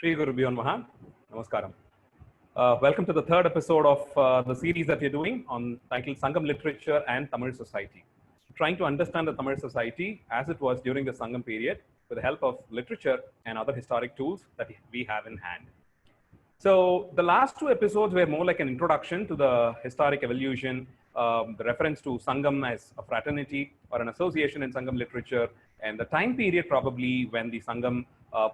Shri Gurubhyo Namaha. Namaskaram. Welcome to the third episode of the series that we're doing on titled Sangam Literature and Tamil Society. Trying to understand the Tamil society as it was during the Sangam period with the help of literature and other historic tools that we have in hand. So the last two episodes were more like an introduction to the historic evolution, the reference to Sangam as a fraternity or an association in Sangam literature, and the time period probably when the Sangam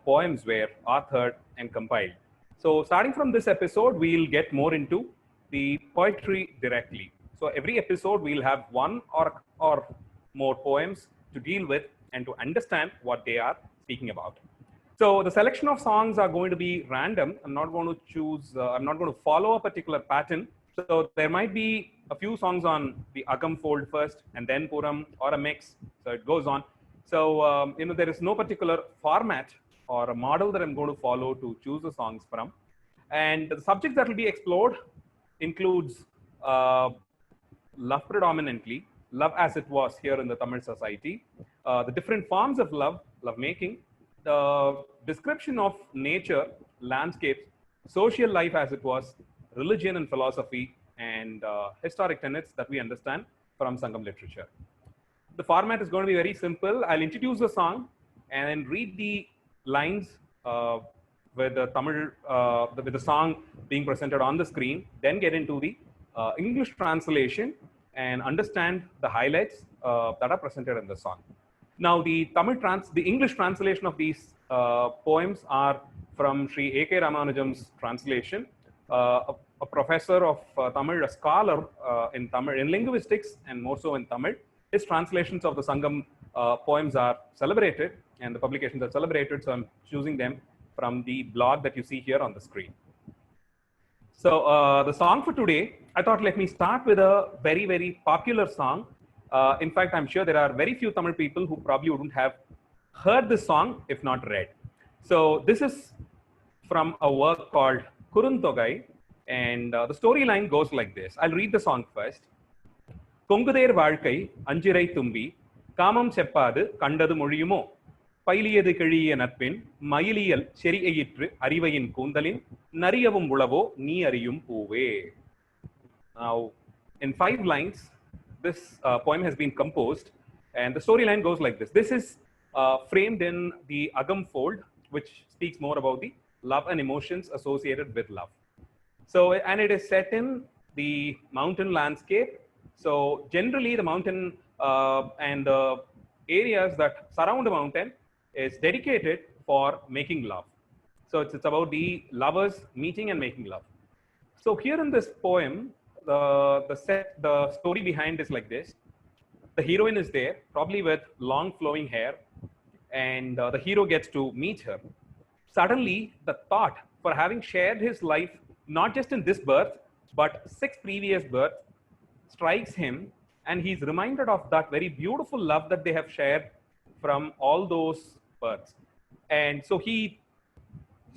poems were authored and compiled. So starting from this episode, we'll get more into the poetry directly. So every episode, we'll have one or more poems to deal with and to understand what they are speaking about. So the selection of songs are going to be random. I'm not going to choose, I'm not going to follow a particular pattern. So there might be a few songs on the Agam fold first and then Puram or a mix. So it goes on. So, there is no particular format or a model that I'm going to follow to choose the songs from. And the subjects that will be explored includes love predominantly, love as it was here in the Tamil society, the different forms of love, love making, the description of nature, landscapes, social life as it was, religion and philosophy, and historic tenets that we understand from Sangam literature. The format is going to be very simple. I'll introduce the song and read the lines with the Tamil, with the song being presented on the screen, then get into the English translation and understand the highlights that are presented in the song. Now, the English translation of these poems are from Sri A.K. Ramanujam's translation, a professor of Tamil, a scholar in Tamil, in linguistics and more so in Tamil. His translations of the Sangam poems are celebrated and the publications are celebrated, so I'm choosing them from the blog that you see here on the screen. So the song for today, I thought let me start with a very, very popular song. In fact, I'm sure there are very few Tamil people who probably wouldn't have heard this song if not read. So this is from a work called Kuruntogai, and the storyline goes like this. I'll read the song first. கொங்குதேர் வாழ்க்கை அஞ்சிரை தும்பி காமம் செப்பாது கண்டது மொழியுமோ பைலியது கிழிய நட்பின் மயிலியல் செறியிற்று அறிவையின் கூந்தலின் நரியவும் உளவோ நீ அறியும் பூவே. Now, in 5 lines, this poem has been composed, and the storyline goes like this. This is framed in the Agam fold, which speaks more about the love and emotions associated with love. So, and it is set in the mountain landscape. So generally the mountain and the areas that surround the mountain is dedicated for making love. So it's about the lovers meeting and making love. So here in this poem, the story behind is like this. The heroine is there, probably with long flowing hair, and the hero gets to meet her. Suddenly, the thought for having shared his life, not just in this birth, but 6 previous births, strikes him, and he's reminded of that very beautiful love that they have shared from all those births. And so he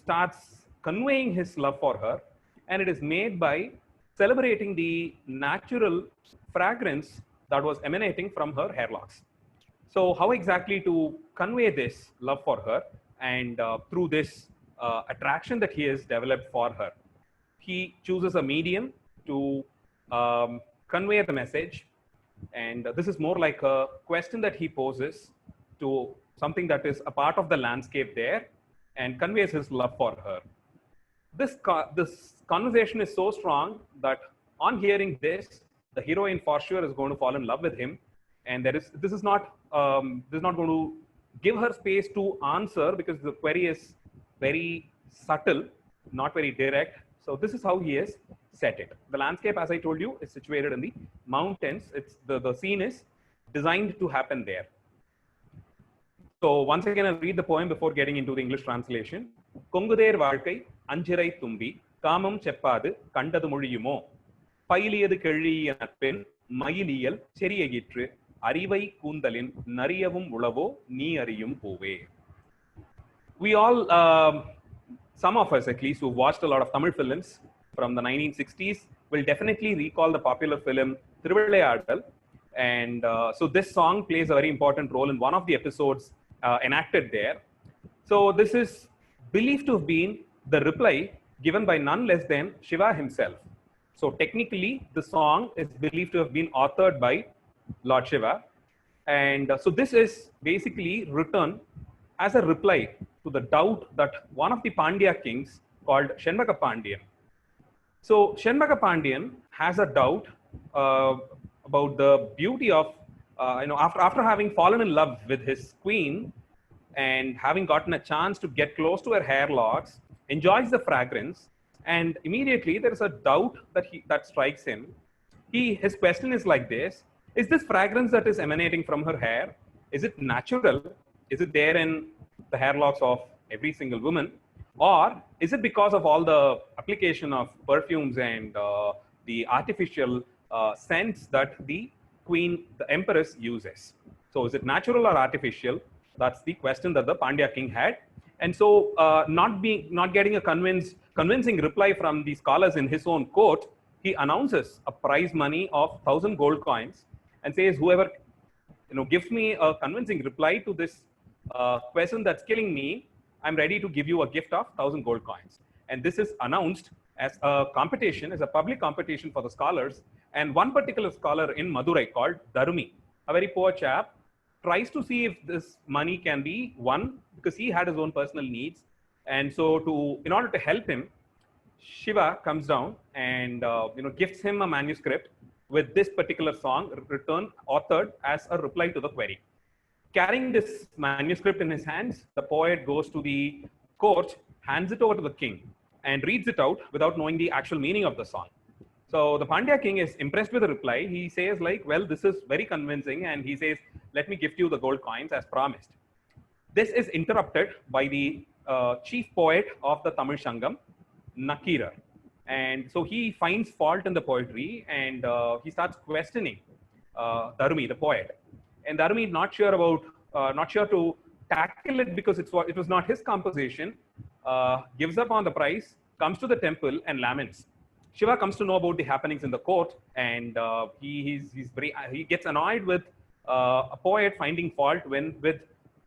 starts conveying his love for her, and it is made by celebrating the natural fragrance that was emanating from her hair locks. So how exactly to convey this love for her, and through this attraction that he has developed for her, he chooses a medium to convey the message, and this is more like a question that he poses to something that is a part of the landscape there and conveys his love for her. This conversation is so strong that on hearing this, the heroine for sure is going to fall in love with him, and this is not going to give her space to answer because the query is very subtle, not very direct. So this is how he has set it. The landscape, as I told you, is situated in the mountains. It's the scene is designed to happen there. So once again, I'll read the poem before getting into the English translation. கொங்குதேர் வாழ்க்கை அஞ்சிரை தும்பி காமம் செப்பாது கண்டது மொழியுமோ பைலியது கிழிய நட்பின் மயிலியல் செறியிற்று அறிவை கூந்தலின் நரியவும் உளவோ நீ அறியும் பூவே. We all some of us at least who watched a lot of Tamil films from the 1960s will definitely recall the popular film Thiruvilayadal, and so this song plays a very important role in one of the episodes enacted there. So this is believed to have been the reply given by none less than Shiva himself. So technically, the song is believed to have been authored by Lord Shiva. And so this is basically written as a reply to the doubt that one of the Pandya kings called Shenvaga Pandyan. So Shenvaga Pandyan has a doubt about the beauty of, after having fallen in love with his queen and having gotten a chance to get close to her hair locks, enjoys the fragrance, and immediately there is a doubt that strikes him. His question is like this: is this fragrance that is emanating from her hair, is it natural? Is it there in the hair locks of every single woman? Or is it because of all the application of perfumes and the artificial scents that the queen, the empress uses? So is it natural or artificial? That's the question that the Pandya king had. And so not getting a convincing reply from the scholars in his own court, he announces a prize money of 1,000 gold coins and says, whoever gives me a convincing reply to this question that's killing me, I'm ready to give you a gift of 1,000 gold coins. And this is announced as a competition, as a public competition for the scholars. And one particular scholar in Madurai called Dharumi, a very poor chap, tries to see if this money can be won because he had his own personal needs. And so in order to help him, Shiva comes down and gifts him a manuscript with this particular song authored as a reply to the query. Carrying this manuscript in his hands, the poet goes to the court, hands it over to the king, and reads it out without knowing the actual meaning of the song. So the Pandya king is impressed with the reply. He says like, well, this is very convincing. And he says, let me gift you the gold coins as promised. This is interrupted by the chief poet of the Tamil Sangam, Nakira. And so he finds fault in the poetry and he starts questioning Dharumi, the poet. And Dharumi, not sure to tackle it because it was not his composition, gives up on the prize, comes to the temple and laments. Shiva comes to know about the happenings in the court, and he gets annoyed with a poet finding fault with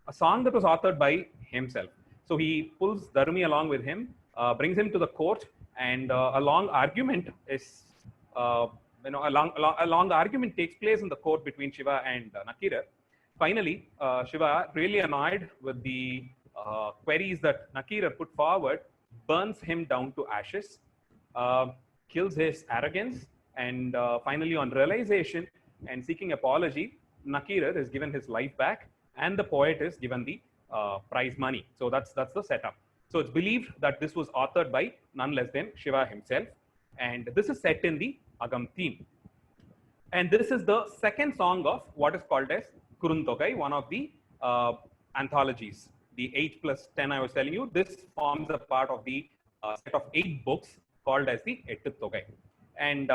a song that was authored by himself. So he pulls Dharumi along with him, brings him to the court, and a long argument takes place in the court between Shiva and Nakira. Finally, Shiva, really annoyed with the queries that Nakira put forward, burns him down to ashes, kills his arrogance, and finally, on realization and seeking apology, Nakira is given his life back, and the poet is given the prize money. So that's the setup. So it's believed that this was authored by none less than Shiva himself, and this is set in the Agam theme. And this is the second song of what is called as Kuruntogai, one of the anthologies. The 8+10 I was telling you, this forms a part of the set of 8 books called as the Ettutogai. And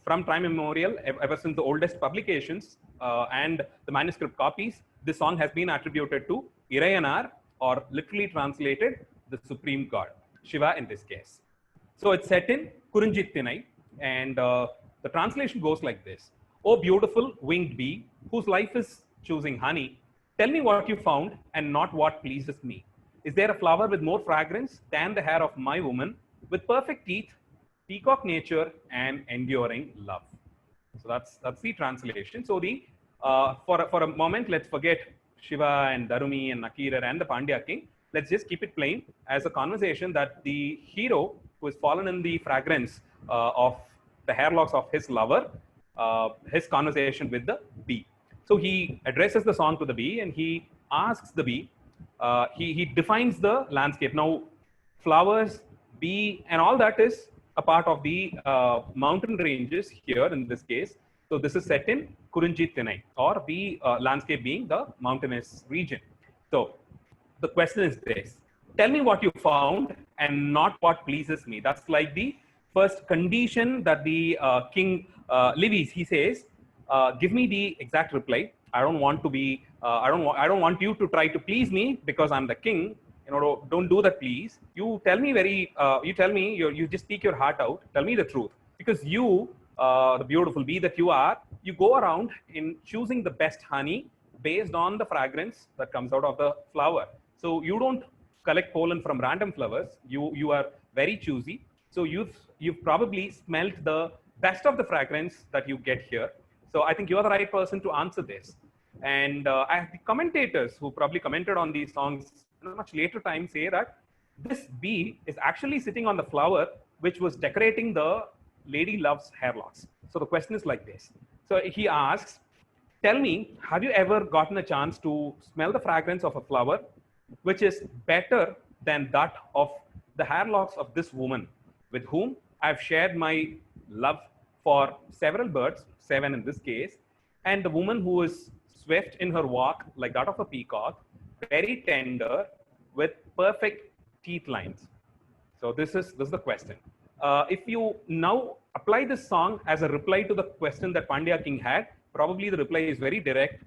from time immemorial, ever since the oldest publications and the manuscript copies, this song has been attributed to Irayanar, or literally translated, the supreme god, Shiva in this case. So it's set in Kurunjittinai, and the translation goes like this. O beautiful winged bee, whose life is choosing honey, tell me what you found and not what pleases me. Is there a flower with more fragrance than the hair of my woman, with perfect teeth, peacock nature, and enduring love? So that's the translation. So for a moment, let's forget Shiva and Dharumi and Nakira and the Pandya king. Let's just keep it plain as a conversation that the hero who has fallen in the fragrance of the hair locks of his lover, his conversation with the bee. So he addresses the song to the bee and he asks the bee, he defines the landscape. Now, flowers, bee, and all that is a part of the mountain ranges here in this case. So this is set in Kurunjittinai, or the landscape being the mountainous region. So the question is this: tell me what you found and not what pleases me. That's like the first condition that the king levies. He says, give me the exact reply. I don't want to be, I don't want you to try to please me because I'm the king. Don't do that, please. You tell me you just speak your heart out. Tell me the truth, because you, the beautiful bee that you are, you go around in choosing the best honey based on the fragrance that comes out of the flower. So you don't collect pollen from random flowers. You are very choosy. So you've probably smelt the best of the fragrance that you get here. So I think you're the right person to answer this. And I have the commentators who probably commented on these songs in a much later time say that this bee is actually sitting on the flower which was decorating the lady love's hair locks. So the question is like this. So he asks, tell me, have you ever gotten a chance to smell the fragrance of a flower which is better than that of the hair locks of this woman with whom I've shared my love for several birds, 7 in this case, and the woman who is swift in her walk like that of a peacock, very tender with perfect teeth lines. So this is the question. If you now apply this song as a reply to the question that Pandya King had, probably the reply is very direct,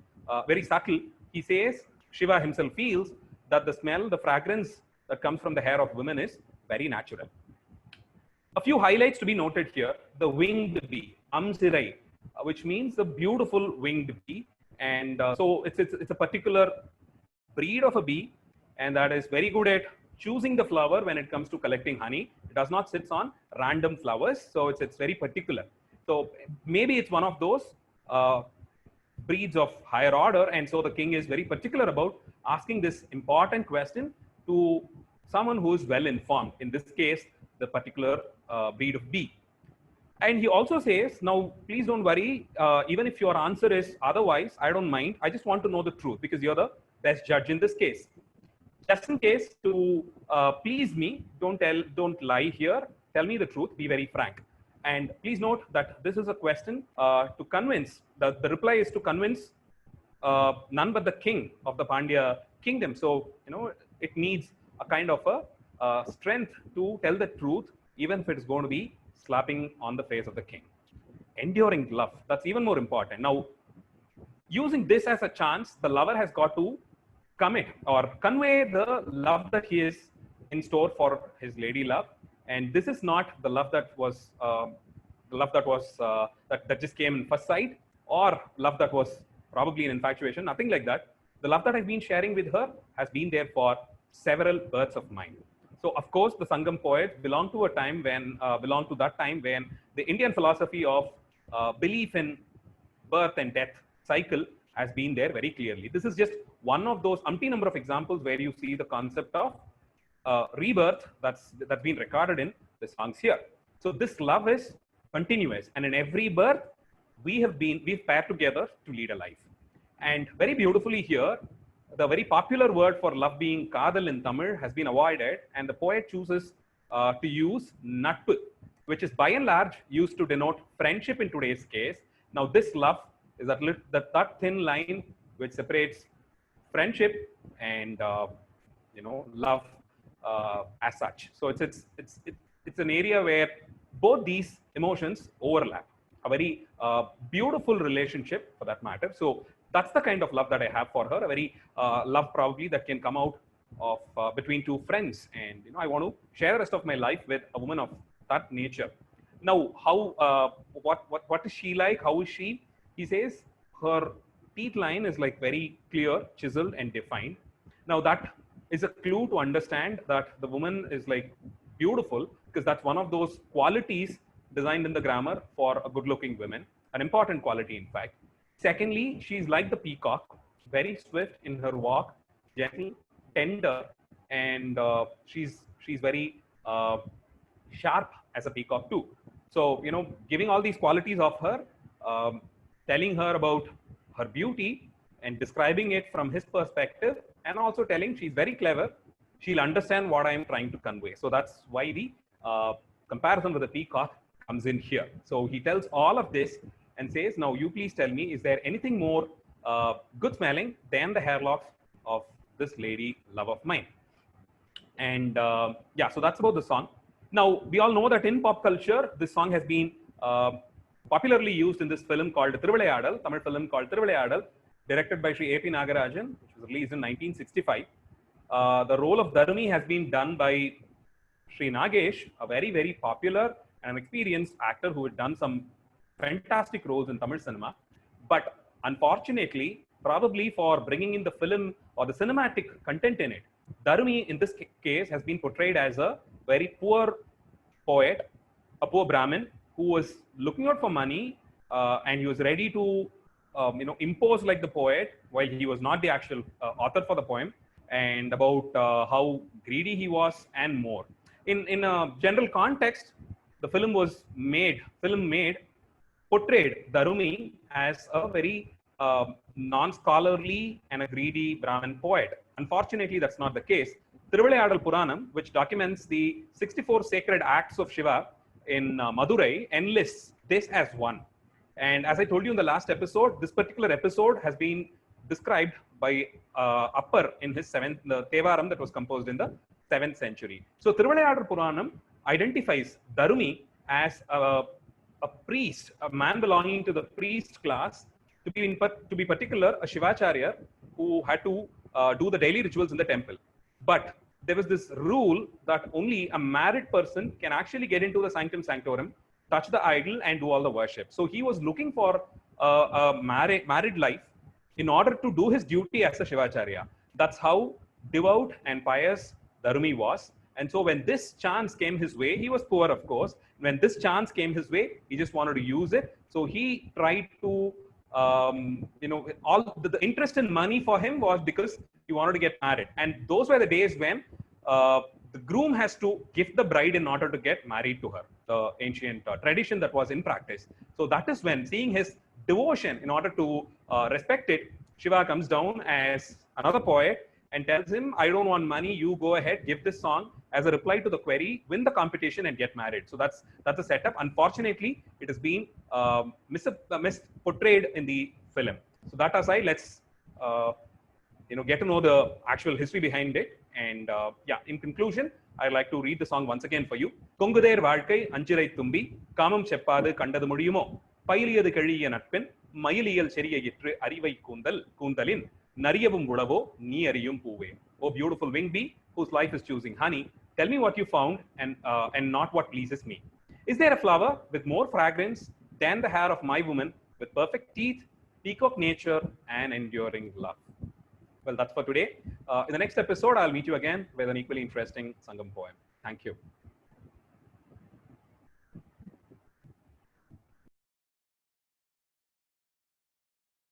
very subtle. He says Shiva himself feels that the smell, the fragrance that comes from the hair of women is very natural. A few highlights to be noted here: the winged bee, Amzirai, which means the beautiful winged bee, and so it's a particular breed of a bee, and that is very good at choosing the flower when it comes to collecting honey. It does not sit on random flowers, so it's very particular. So maybe it's one of those breeds of higher order, and so the king is very particular about asking this important question to someone who is well informed. In this case, the particular breed of bee. And he also says, now, please don't worry. Even if your answer is otherwise, I don't mind. I just want to know the truth because you're the best judge in this case. Just in case, to please me, don't lie here. Tell me the truth. Be very frank. And please note that this is a question to convince. The reply is to convince none but the king of the Pandya kingdom. So it needs a kind of a strength to tell the truth, even if it's going to be slapping on the face of the king. Enduring love, that's even more important. Now, using this as a chance, the lover has got to commit or convey the love that he is in store for his lady love. And this is not the love that was that just came in first sight, or love that was probably an infatuation. Nothing like that. The love that I've been sharing with her has been there for several births of mine. So of course, the Sangam poets belong to that time when the Indian philosophy of belief in birth and death cycle has been there very clearly. This is just one of those umpty number of examples where you see the concept of rebirth that's been recorded in the songs here. So this love is continuous, and in every birth we've paired together to lead a life. And very beautifully here, the very popular word for love being kadal in Tamil has been avoided, and the poet chooses to use natpu, which is by and large used to denote friendship in today's case. Now this love is that thin line which separates friendship and love as such. So it's an area where both these emotions overlap. A very beautiful relationship for that matter. So that's the kind of love that I have for her. A very love probably that can come out of between two friends. And I want to share the rest of my life with a woman of that nature. Now, what is she like? How is she? He says her teeth line is like very clear, chiseled, and defined. Now that is a clue to understand that the woman is like beautiful, because that's one of those qualities designed in the grammar for a good-looking woman, an important quality in fact. Secondly, she's like the peacock, very swift in her walk, gentle, tender, and she's very sharp as a peacock too. So giving all these qualities of her, telling her about her beauty and describing it from his perspective, and also telling she's very clever, she'll understand what I am trying to convey. So that's why the comparison with the peacock comes in here. So he tells all of this and says, now you please tell me, is there anything more good smelling than the hair locks of this lady love of mine? And yeah, so that's about the song. Now, we all know that in pop culture, this song has been popularly used in this film called Thiruvilayadal, Tamil film called Thiruvilayadal, directed by Sri A.P. Nagarajan, which was released in 1965. The role of Dharmi has been done by Sri Nagesh, a very, very popular and experienced actor who had done some fantastic roles in Tamil cinema. But unfortunately, probably for bringing in the film or the cinematic content in it, Dharmi in this case has been portrayed as a very poor poet, a poor Brahmin who was looking out for money, and he was ready to impose like the poet while he was not the actual author for the poem, and about how greedy he was and more. In a general context, the film made portrayed Dharumi as a very non-scholarly and a greedy Brahmin poet. Unfortunately, that's not the case. Thiruvilayadal Puranam, which documents the 64 sacred acts of Shiva in Madurai, enlists this as one. And as I told you in the last episode, this particular episode has been described by Appar in his the Tevaram that was composed in the 7th century. So Thiruvilayadal Puranam identifies Dharumi as a priest, a man belonging to the priest class, to be particular, a Shivacharya who had to do the daily rituals in the temple. But there was this rule that only a married person can actually get into the sanctum sanctorum, touch the idol, and do all the worship. So he was looking for a married life in order to do his duty as a Shivacharya. That's how devout and pious Dharumi was. And so when this chance came his way, he was poor, of course. When this chance came his way, he just wanted to use it. So he tried to, all the interest in money for him was because he wanted to get married. And those were the days when the groom has to gift the bride in order to get married to her, the ancient tradition that was in practice. So that is when, seeing his devotion in order to respect it, Shiva comes down as another poet and tells him, I don't want money, you go ahead, give this song as a reply to the query, win the competition and get married. So that's a setup. Unfortunately, it has been misportrayed in the film. So that aside, let's get to know the actual history behind it. And in conclusion, I'd like to read the song once again for you. Konguder Valkai Anchirai Tumbi, Kamam Cheppadu Kandadu Mudiyumo, Pailiyadu Keliya Natpin, Mayiliyal Seriyayitru Arivai Koondalin, Nariyavum Ulavo, Ni Ariyum Poove. Oh, beautiful winged bee, whose life is choosing honey, tell me what you found and not what pleases me. Is there a flower with more fragrance than the hair of my woman, with perfect teeth, peacock nature, and enduring love? Well, that's for today. In the next episode, I'll meet you again with an equally interesting Sangam poem. Thank you.